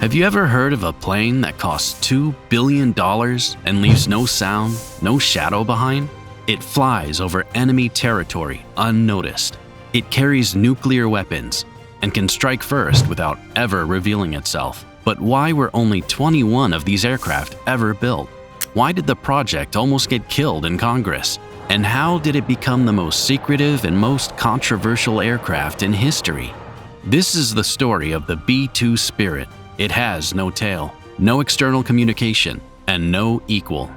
Have you ever heard of a plane that costs $2 billion and leaves no sound, no shadow behind? It flies over enemy territory unnoticed. It carries nuclear weapons and can strike first without ever revealing itself. But why were only 21 of these aircraft ever built? Why did the project almost get killed in Congress? And how did it become the most secretive and most controversial aircraft in history? This is the story of the B-2 Spirit. It has no tail, no external communication, and no equal.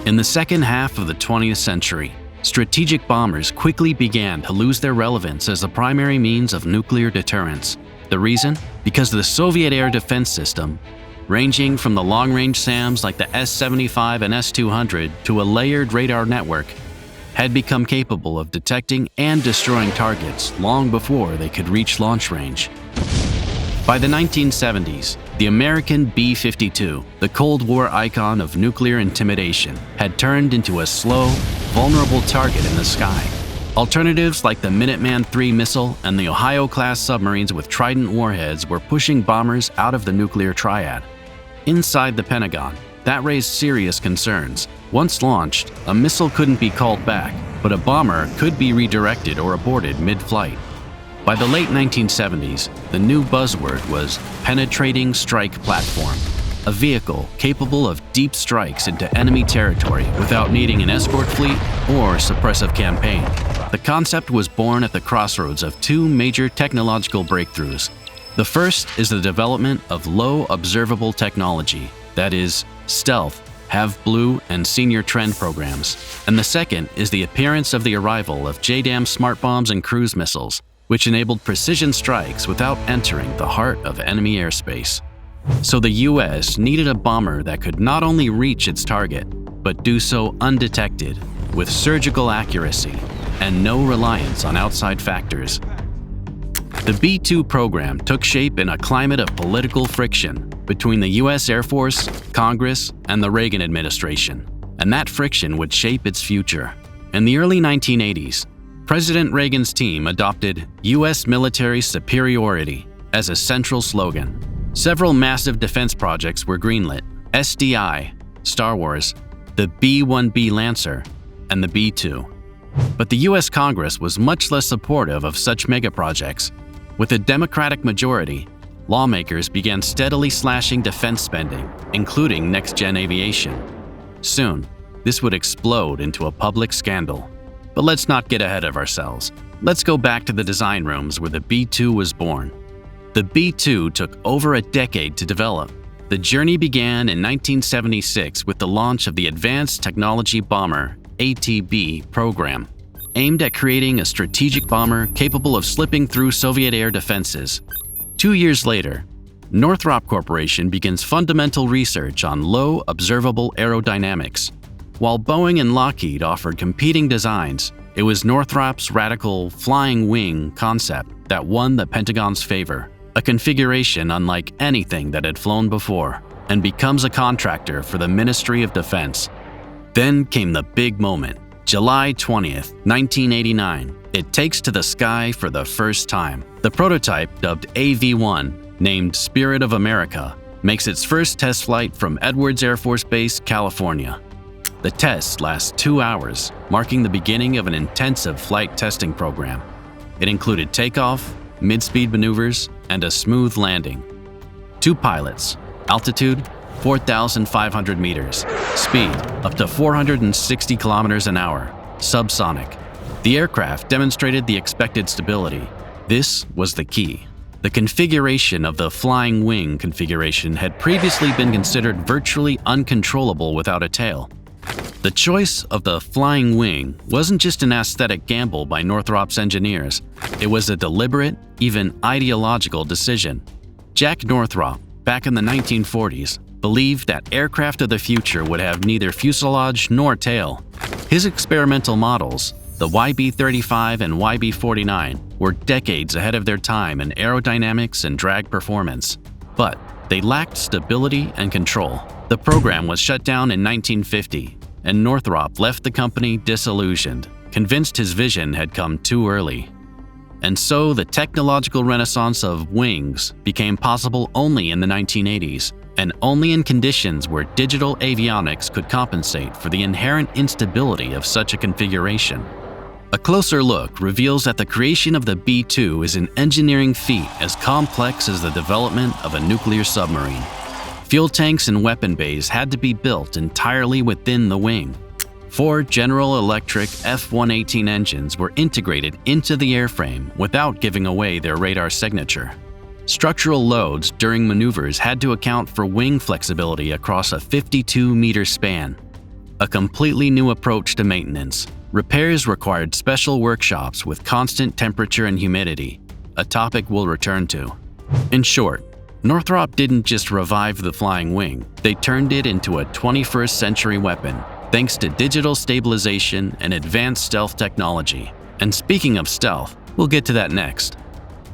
In the second half of the 20th century, strategic bombers quickly began to lose their relevance as a primary means of nuclear deterrence. The reason? Because the Soviet air defense system, ranging from the long-range SAMs like the S-75 and S-200 to a layered radar network, had become capable of detecting and destroying targets long before they could reach launch range. By the 1970s, the American B-52, the Cold War icon of nuclear intimidation, had turned into a slow, vulnerable target in the sky. Alternatives like the Minuteman III missile and the Ohio-class submarines with Trident warheads were pushing bombers out of the nuclear triad. Inside the Pentagon, that raised serious concerns. Once launched, a missile couldn't be called back, but a bomber could be redirected or aborted mid-flight. By the late 1970s, the new buzzword was penetrating strike platform, a vehicle capable of deep strikes into enemy territory without needing an escort fleet or suppressive campaign. The concept was born at the crossroads of two major technological breakthroughs. The first is the development of low observable technology, that is, stealth, have-blue, and senior trend programs. And the second is the appearance of the arrival of JDAM smart bombs and cruise missiles, which enabled precision strikes without entering the heart of enemy airspace. So the US needed a bomber that could not only reach its target, but do so undetected, with surgical accuracy, and no reliance on outside factors. The B-2 program took shape in a climate of political friction between the US Air Force, Congress, and the Reagan administration, and that friction would shape its future. In the early 1980s, President Reagan's team adopted US military superiority as a central slogan. Several massive defense projects were greenlit: SDI, Star Wars, the B-1B Lancer, and the B-2. But the US Congress was much less supportive of such megaprojects. With a Democratic majority, lawmakers began steadily slashing defense spending, including next-gen aviation. Soon, this would explode into a public scandal. But let's not get ahead of ourselves. Let's go back to the design rooms where the B-2 was born. The B-2 took over a decade to develop. The journey began in 1976 with the launch of the Advanced Technology Bomber (ATB) program, aimed at creating a strategic bomber capable of slipping through Soviet air defenses. 2 years later, Northrop Corporation begins fundamental research on low observable aerodynamics. While Boeing and Lockheed offered competing designs, it was Northrop's radical flying wing concept that won the Pentagon's favor, a configuration unlike anything that had flown before, and becomes a contractor for the Ministry of Defense. Then came the big moment. July 20th, 1989. It takes to the sky for the first time. The prototype, dubbed AV-1, named Spirit of America, makes its first test flight from Edwards Air Force Base, California. The test lasts 2 hours, marking the beginning of an intensive flight testing program. It included takeoff, mid-speed maneuvers, and a smooth landing. 2 pilots, altitude 4,500 meters, speed up to 460 kilometers an hour, subsonic. The aircraft demonstrated the expected stability. This was the key. The configuration of the flying wing configuration had previously been considered virtually uncontrollable without a tail. The choice of the flying wing wasn't just an aesthetic gamble by Northrop's engineers. It was a deliberate, even ideological decision. Jack Northrop, back in the 1940s, believed that aircraft of the future would have neither fuselage nor tail. His experimental models, the YB-35 and YB-49, were decades ahead of their time in aerodynamics and drag performance. But they lacked stability and control. The program was shut down in 1950, and Northrop left the company disillusioned, convinced his vision had come too early. And so the technological renaissance of wings became possible only in the 1980s, and only in conditions where digital avionics could compensate for the inherent instability of such a configuration. A closer look reveals that the creation of the B-2 is an engineering feat as complex as the development of a nuclear submarine. Fuel tanks and weapon bays had to be built entirely within the wing. 4 General Electric F-118 engines were integrated into the airframe without giving away their radar signature. Structural loads during maneuvers had to account for wing flexibility across a 52-meter span. A completely new approach to maintenance. Repairs required special workshops with constant temperature and humidity, a topic we'll return to. In short, Northrop didn't just revive the flying wing, they turned it into a 21st century weapon, thanks to digital stabilization and advanced stealth technology. And speaking of stealth, we'll get to that next.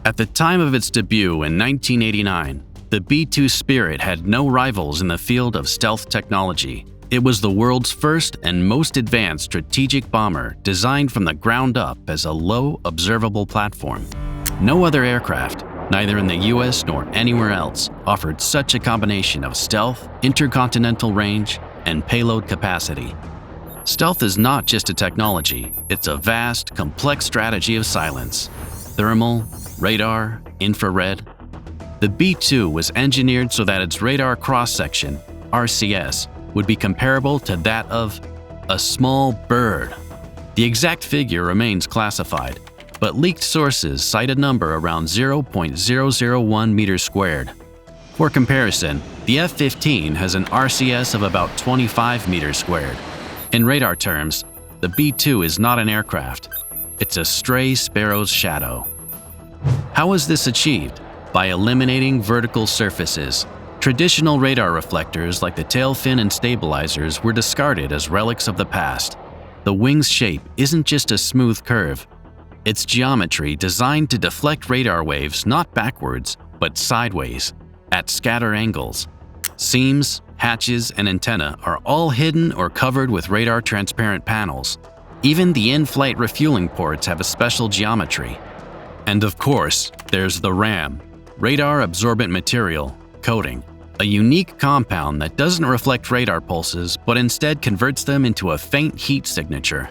At the time of its debut in 1989, the B-2 Spirit had no rivals in the field of stealth technology. It was the world's first and most advanced strategic bomber designed from the ground up as a low observable platform. No other aircraft, neither in the US nor anywhere else, offered such a combination of stealth, intercontinental range, and payload capacity. Stealth is not just a technology, it's a vast, complex strategy of silence. Thermal, radar, infrared. The B-2 was engineered so that its radar cross-section, RCS, would be comparable to that of a small bird. The exact figure remains classified, but leaked sources cite a number around 0.001 meters squared. For comparison, the F-15 has an RCS of about 25 meters squared. In radar terms, the B-2 is not an aircraft. It's a stray sparrow's shadow. How was this achieved? By eliminating vertical surfaces. Traditional radar reflectors like the tail fin and stabilizers were discarded as relics of the past. The wing's shape isn't just a smooth curve. It's geometry designed to deflect radar waves not backwards, but sideways, at scatter angles. Seams, hatches, and antenna are all hidden or covered with radar transparent panels. Even the in-flight refueling ports have a special geometry. And of course, there's the RAM, radar absorbent material, coating, a unique compound that doesn't reflect radar pulses but instead converts them into a faint heat signature.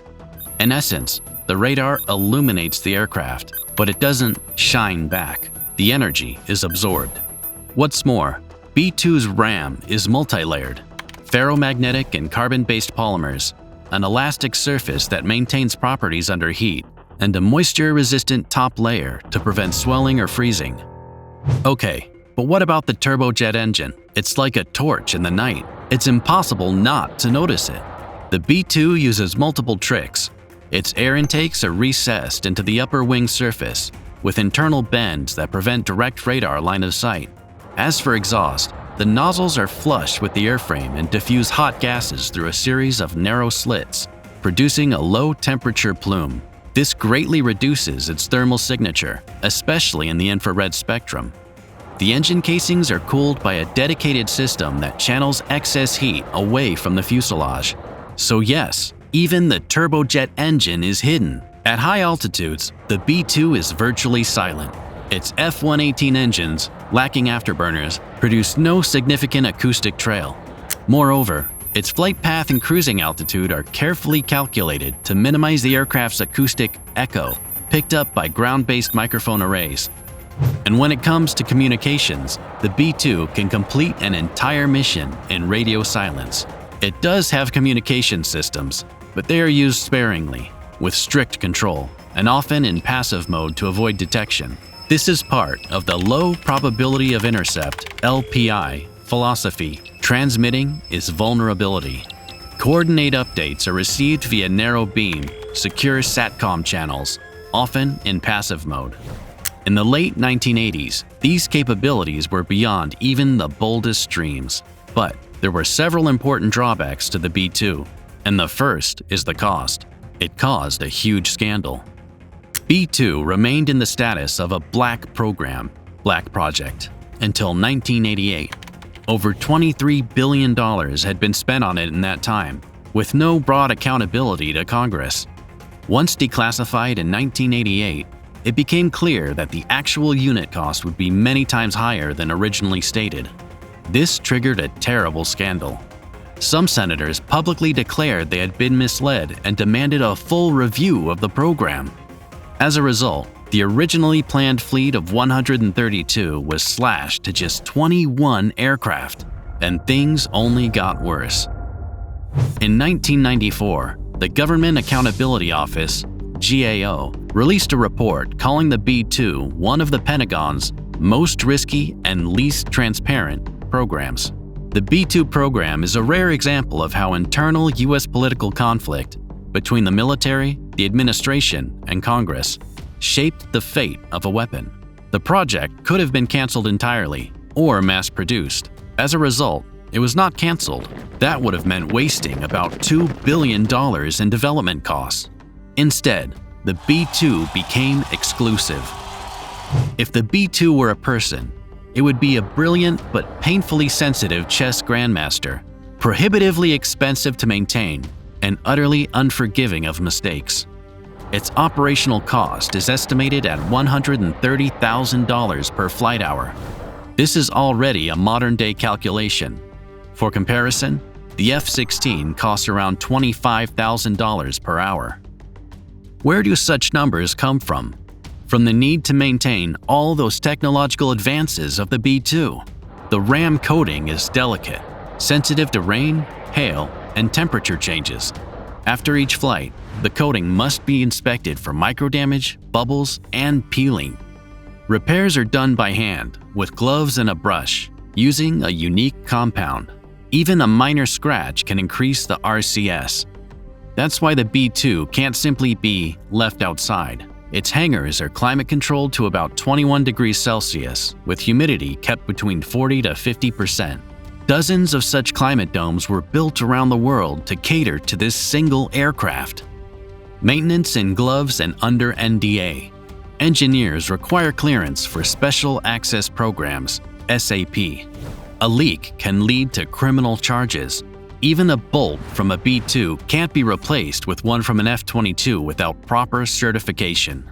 In essence, the radar illuminates the aircraft, but it doesn't shine back. The energy is absorbed. What's more, B-2's RAM is multi-layered, ferromagnetic and carbon-based polymers, an elastic surface that maintains properties under heat, and a moisture-resistant top layer to prevent swelling or freezing. Okay, but what about the turbojet engine? It's like a torch in the night. It's impossible not to notice it. The B-2 uses multiple tricks. Its air intakes are recessed into the upper wing surface, with internal bends that prevent direct radar line of sight. As for exhaust, the nozzles are flush with the airframe and diffuse hot gases through a series of narrow slits, producing a low-temperature plume. This greatly reduces its thermal signature, especially in the infrared spectrum. The engine casings are cooled by a dedicated system that channels excess heat away from the fuselage. So yes, even the turbojet engine is hidden. At high altitudes, the B-2 is virtually silent. Its F-118 engines, lacking afterburners, produce no significant acoustic trail. Moreover, its flight path and cruising altitude are carefully calculated to minimize the aircraft's acoustic echo, picked up by ground-based microphone arrays. And when it comes to communications, the B-2 can complete an entire mission in radio silence. It does have communication systems, but they are used sparingly, with strict control, and often in passive mode to avoid detection. This is part of the low probability of intercept (LPI) philosophy. Transmitting is vulnerability. Coordinate updates are received via narrow beam, secure SATCOM channels, often in passive mode. In the late 1980s, these capabilities were beyond even the boldest dreams. But there were several important drawbacks to the B-2, and the first is the cost. It caused a huge scandal. B-2 remained in the status of a black program, black project, until 1988. Over $23 billion had been spent on it in that time, with no broad accountability to Congress. Once declassified in 1988, it became clear that the actual unit cost would be many times higher than originally stated. This triggered a terrible scandal. Some senators publicly declared they had been misled and demanded a full review of the program. As a result, the originally planned fleet of 132 was slashed to just 21 aircraft, and things only got worse. In 1994, the Government Accountability Office, GAO, released a report calling the B-2 one of the Pentagon's most risky and least transparent programs. The B-2 program is a rare example of how internal U.S. political conflict between the military, the administration, and Congress shaped the fate of a weapon. The project could have been canceled entirely or mass-produced. As a result, it was not canceled. That would have meant wasting about $2 billion in development costs. Instead, the B-2 became exclusive. If the B-2 were a person, it would be a brilliant but painfully sensitive chess grandmaster, prohibitively expensive to maintain, and utterly unforgiving of mistakes. Its operational cost is estimated at $130,000 per flight hour. This is already a modern-day calculation. For comparison, the F-16 costs around $25,000 per hour. Where do such numbers come from? From the need to maintain all those technological advances of the B-2. The RAM coating is delicate, sensitive to rain, hail, and temperature changes. After each flight, the coating must be inspected for microdamage, bubbles, and peeling. Repairs are done by hand, with gloves and a brush, using a unique compound. Even a minor scratch can increase the RCS. That's why the B-2 can't simply be left outside. Its hangars are climate-controlled to about 21 degrees Celsius, with humidity kept between 40 to 50%. Dozens of such climate domes were built around the world to cater to this single aircraft. Maintenance in gloves and under NDA. Engineers require clearance for Special Access Programs, SAP. A leak can lead to criminal charges. Even a bolt from a B-2 can't be replaced with one from an F-22 without proper certification.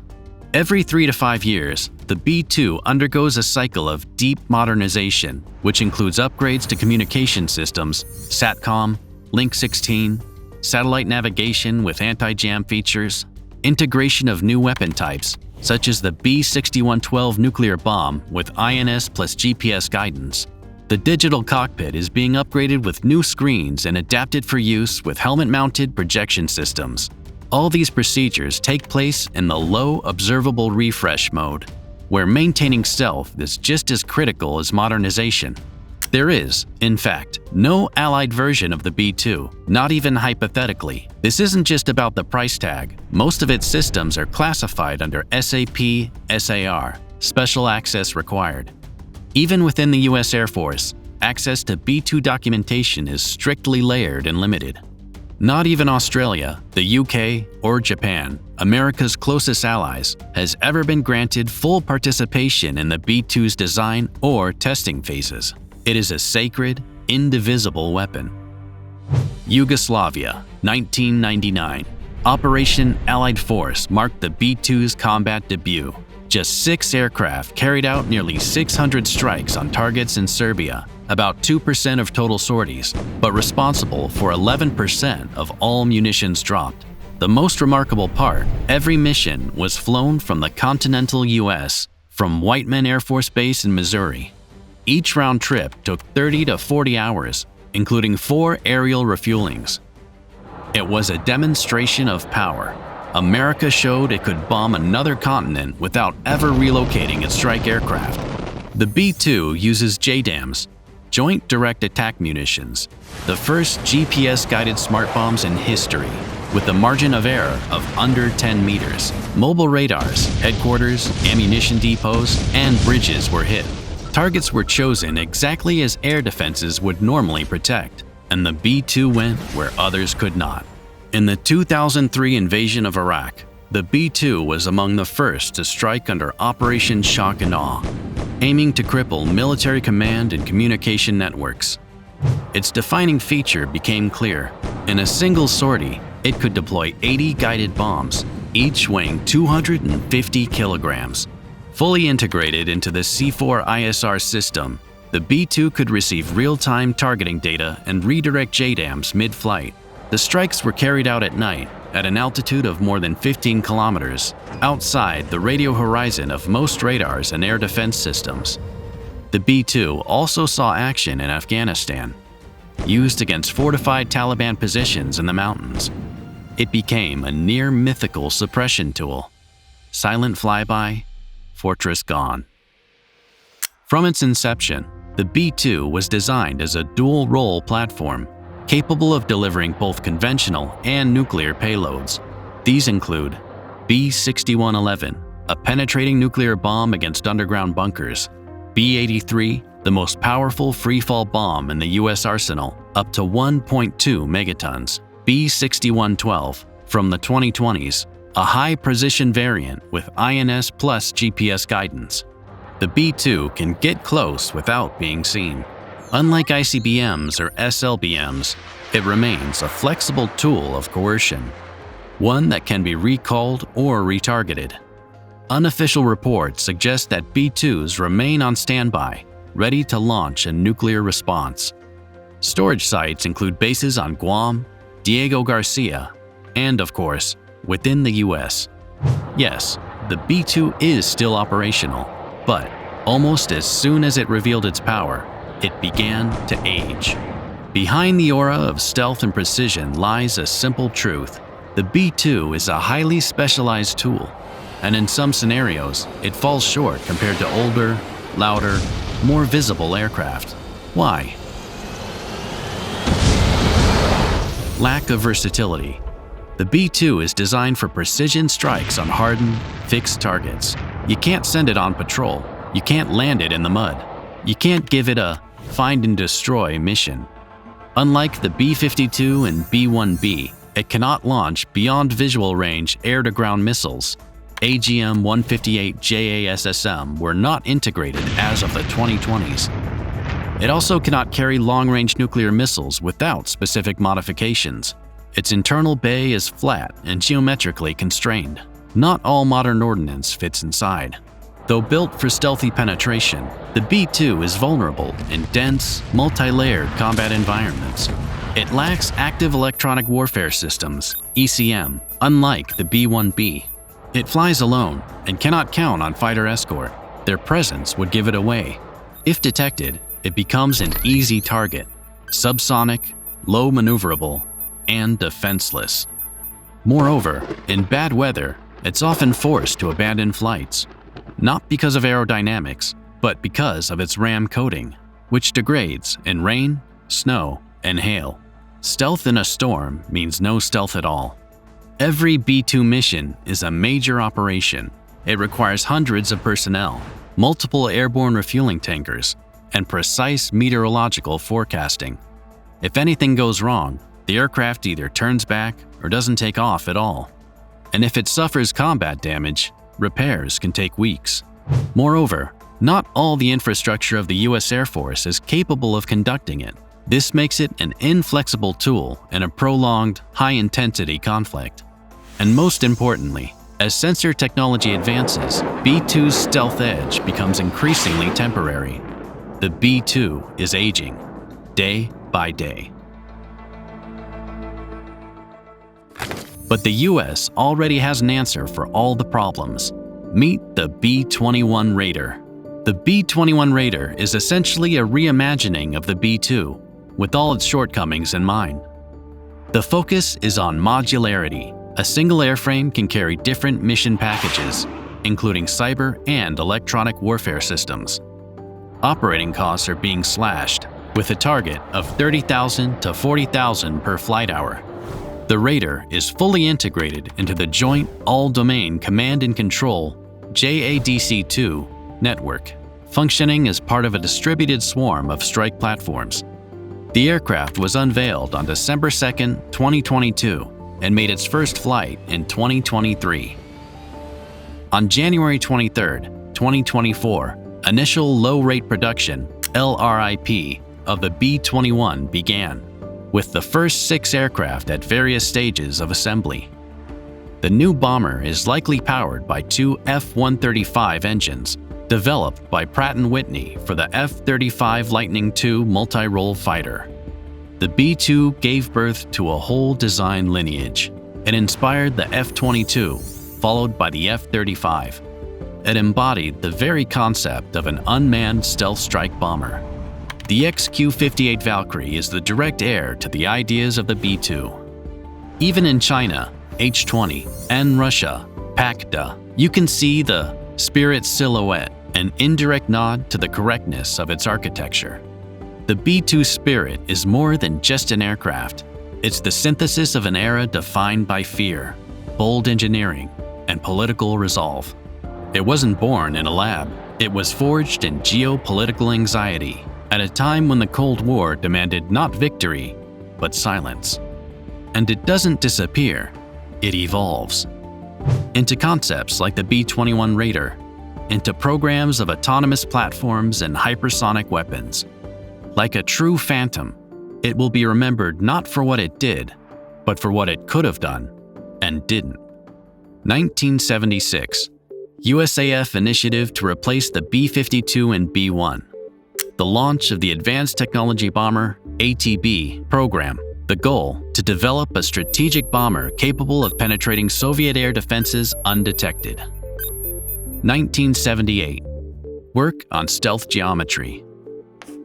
Every 3 to 5 years, the B-2 undergoes a cycle of deep modernization, which includes upgrades to communication systems, SATCOM, Link 16, satellite navigation with anti-jam features, integration of new weapon types, such as the B-6112 nuclear bomb with INS plus GPS guidance. The digital cockpit is being upgraded with new screens and adapted for use with helmet-mounted projection systems. All these procedures take place in the low observable refresh mode, where maintaining stealth is just as critical as modernization. There is, in fact, no allied version of the B-2, not even hypothetically. This isn't just about the price tag. Most of its systems are classified under SAP, SAR, Special Access Required. Even within the U.S. Air Force, access to B-2 documentation is strictly layered and limited. Not even Australia, the UK, or Japan, America's closest allies, has ever been granted full participation in the B-2's design or testing phases. It is a sacred, indivisible weapon. Yugoslavia, 1999. Operation Allied Force marked the B-2's combat debut. Just 6 aircraft carried out nearly 600 strikes on targets in Serbia, about 2% of total sorties, but responsible for 11% of all munitions dropped. The most remarkable part, every mission was flown from the continental U.S., from Whiteman Air Force Base in Missouri. Each round trip took 30 to 40 hours, including 4 aerial refuelings. It was a demonstration of power. America showed it could bomb another continent without ever relocating its strike aircraft. The B-2 uses JDAMs, Joint Direct Attack Munitions, the first GPS-guided smart bombs in history, with a margin of error of under 10 meters. Mobile radars, headquarters, ammunition depots, and bridges were hit. Targets were chosen exactly as air defenses would normally protect, and the B-2 went where others could not. In the 2003 invasion of Iraq, the B-2 was among the first to strike under Operation Shock and Awe, aiming to cripple military command and communication networks. Its defining feature became clear. In a single sortie, it could deploy 80 guided bombs, each weighing 250 kilograms. Fully integrated into the C4ISR system, the B-2 could receive real-time targeting data and redirect JDAMs mid-flight. The strikes were carried out at night, at an altitude of more than 15 kilometers, outside the radio horizon of most radars and air defense systems. The B-2 also saw action in Afghanistan. Used against fortified Taliban positions in the mountains, it became a near-mythical suppression tool. Silent flyby, fortress gone. From its inception, the B-2 was designed as a dual-role platform, capable of delivering both conventional and nuclear payloads. These include B-2111, a penetrating nuclear bomb against underground bunkers; B-83, the most powerful freefall bomb in the U.S. arsenal, up to 1.2 megatons; B-6112, from the 2020s, a high-precision variant with INS plus GPS guidance. The B-2 can get close without being seen. Unlike ICBMs or SLBMs, it remains a flexible tool of coercion, one that can be recalled or retargeted. Unofficial reports suggest that B-2s remain on standby, ready to launch a nuclear response. Storage sites include bases on Guam, Diego Garcia, and, of course, within the U.S. Yes, the B-2 is still operational, but almost as soon as it revealed its power, it began to age. Behind the aura of stealth and precision lies a simple truth. The B-2 is a highly specialized tool, and in some scenarios, it falls short compared to older, louder, more visible aircraft. Why? Lack of versatility. The B-2 is designed for precision strikes on hardened, fixed targets. You can't send it on patrol. You can't land it in the mud. You can't give it a find and destroy mission. Unlike the B-52 and B-1B, it cannot launch beyond visual range air-to-ground missiles. AGM-158 JASSM were not integrated as of the 2020s. It also cannot carry long-range nuclear missiles without specific modifications. Its internal bay is flat and geometrically constrained. Not all modern ordnance fits inside. Though built for stealthy penetration, the B-2 is vulnerable in dense, multi-layered combat environments. It lacks active electronic warfare systems, ECM, unlike the B-1B. It flies alone and cannot count on fighter escort. Their presence would give it away. If detected, it becomes an easy target, subsonic, low maneuverable, and defenseless. Moreover, in bad weather, it's often forced to abandon flights, not because of aerodynamics, but because of its RAM coating, which degrades in rain, snow, and hail. Stealth in a storm means no stealth at all. Every B-2 mission is a major operation. It requires hundreds of personnel, multiple airborne refueling tankers, and precise meteorological forecasting. If anything goes wrong, the aircraft either turns back or doesn't take off at all. And if it suffers combat damage, repairs can take weeks. Moreover, not all the infrastructure of the U.S. Air Force is capable of conducting it. This makes it an inflexible tool in a prolonged, high-intensity conflict. And most importantly, as sensor technology advances, B-2's stealth edge becomes increasingly temporary. The B-2 is aging, day by day. But the U.S. already has an answer for all the problems. Meet the B-21 Raider. The B-21 Raider is essentially a reimagining of the B-2, with all its shortcomings in mind. The focus is on modularity. A single airframe can carry different mission packages, including cyber and electronic warfare systems. Operating costs are being slashed, with a target of $30,000 to $40,000 per flight hour. The Raider is fully integrated into the Joint All-Domain Command and Control JADC2 network, functioning as part of a distributed swarm of strike platforms. The aircraft was unveiled on December 2, 2022, and made its first flight in 2023. On January 23, 2024, initial low-rate production, LRIP, of the B-21 began, with the first 6 aircraft at various stages of assembly. The new bomber is likely powered by two F-135 engines, developed by Pratt & Whitney for the F-35 Lightning II multi-role fighter. The B-2 gave birth to a whole design lineage. It inspired the F-22, followed by the F-35. It embodied the very concept of an unmanned stealth strike bomber. The XQ-58 Valkyrie is the direct heir to the ideas of the B-2. Even in China, H-20, and Russia, PACDA, you can see the Spirit silhouette, an indirect nod to the correctness of its architecture. The B-2 Spirit is more than just an aircraft. It's the synthesis of an era defined by fear, bold engineering, and political resolve. It wasn't born in a lab. It was forged in geopolitical anxiety at a time when the Cold War demanded not victory, but silence. And it doesn't disappear, it evolves. Into concepts like the B-21 Raider, into programs of autonomous platforms and hypersonic weapons. Like a true phantom, it will be remembered not for what it did, but for what it could have done and didn't. 1976. USAF initiative to replace the B-52 and B-1. The launch of the Advanced Technology Bomber ATB program. The goal, to develop a strategic bomber capable of penetrating Soviet air defenses undetected. 1978. Work on stealth geometry.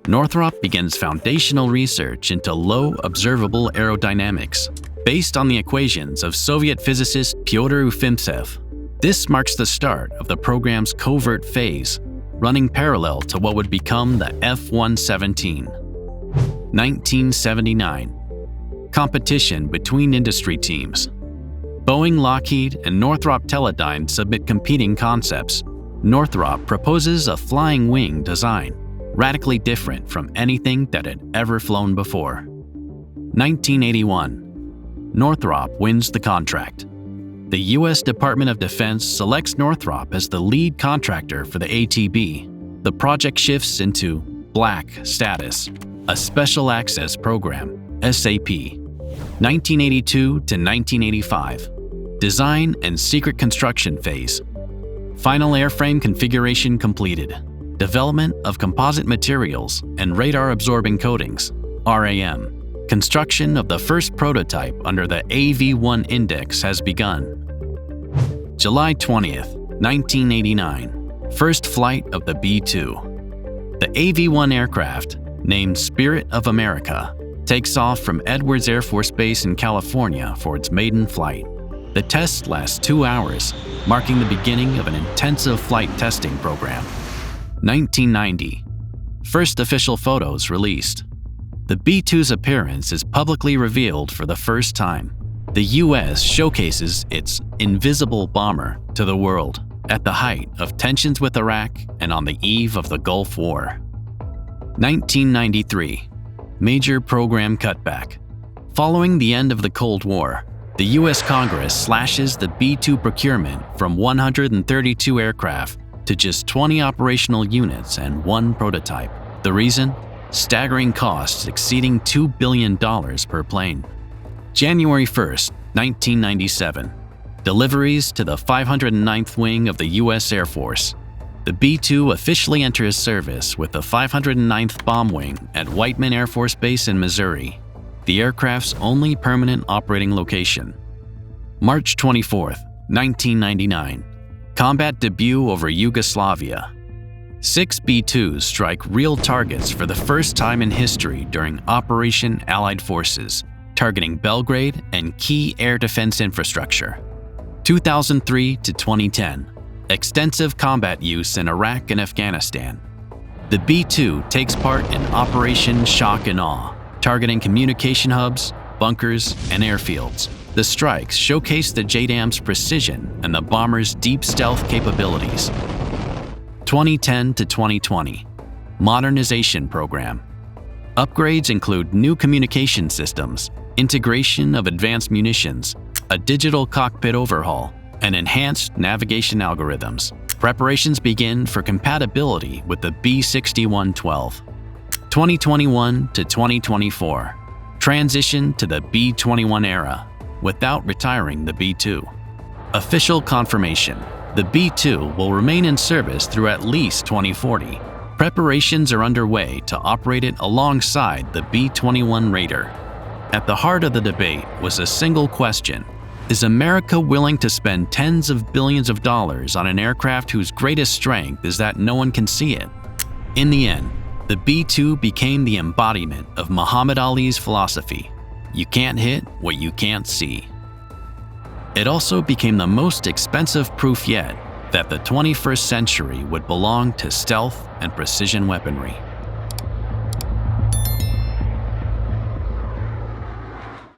Northrop begins foundational research into low observable aerodynamics based on the equations of Soviet physicist Pyotr Ufimtsev. This marks the start of the program's covert phase, running parallel to what would become the F-117. 1979. Competition between industry teams. Boeing, Lockheed, and Northrop Teledyne submit competing concepts. Northrop proposes a flying wing design, radically different from anything that had ever flown before. 1981. Northrop wins the contract. The U.S. Department of Defense selects Northrop as the lead contractor for the ATB. The project shifts into Black status, a Special Access Program, SAP. 1982 to 1985. Design and secret construction phase. Final airframe configuration completed. Development of composite materials and radar-absorbing coatings, RAM. Construction of the first prototype under the AV-1 index has begun. July 20th, 1989. First flight of the B-2. The AV-1 aircraft, named Spirit of America, takes off from Edwards Air Force Base in California for its maiden flight. The test lasts 2 hours, marking the beginning of an intensive flight testing program. 1990. First official photos released. The B-2's appearance is publicly revealed for the first time. The U.S. showcases its invisible bomber to the world at the height of tensions with Iraq and on the eve of the Gulf War. 1993. Major program cutback. Following the end of the Cold War, the U.S. Congress slashes the B-2 procurement from 132 aircraft to just 20 operational units and 1 prototype. The reason? Staggering costs exceeding $2 billion per plane. January 1st, 1997. Deliveries to the 509th Wing of the U.S. Air Force. The B-2 officially enters service with the 509th Bomb Wing at Whiteman Air Force Base in Missouri, the aircraft's only permanent operating location. March 24th, 1999. Combat debut over Yugoslavia. 6 B-2s strike real targets for the first time in history during Operation Allied Forces, targeting Belgrade and key air defense infrastructure. 2003 to 2010. Extensive combat use in Iraq and Afghanistan. The B-2 takes part in Operation Shock and Awe, targeting communication hubs, bunkers, and airfields. The strikes showcase the JDAM's precision and the bomber's deep stealth capabilities. 2010 to 2020. Modernization Program. Upgrades include new communication systems, integration of advanced munitions, a digital cockpit overhaul, and enhanced navigation algorithms. Preparations begin for compatibility with the B-6112. 2021 to 2024. Transition to the B-21 era, without retiring the B-2. Official confirmation: the B-2 will remain in service through at least 2040. Preparations are underway to operate it alongside the B-21 Raider. At the heart of the debate was a single question: is America willing to spend tens of billions of dollars on an aircraft whose greatest strength is that no one can see it? In the end, the B-2 became the embodiment of Muhammad Ali's philosophy: you can't hit what you can't see. It also became the most expensive proof yet that the 21st century would belong to stealth and precision weaponry.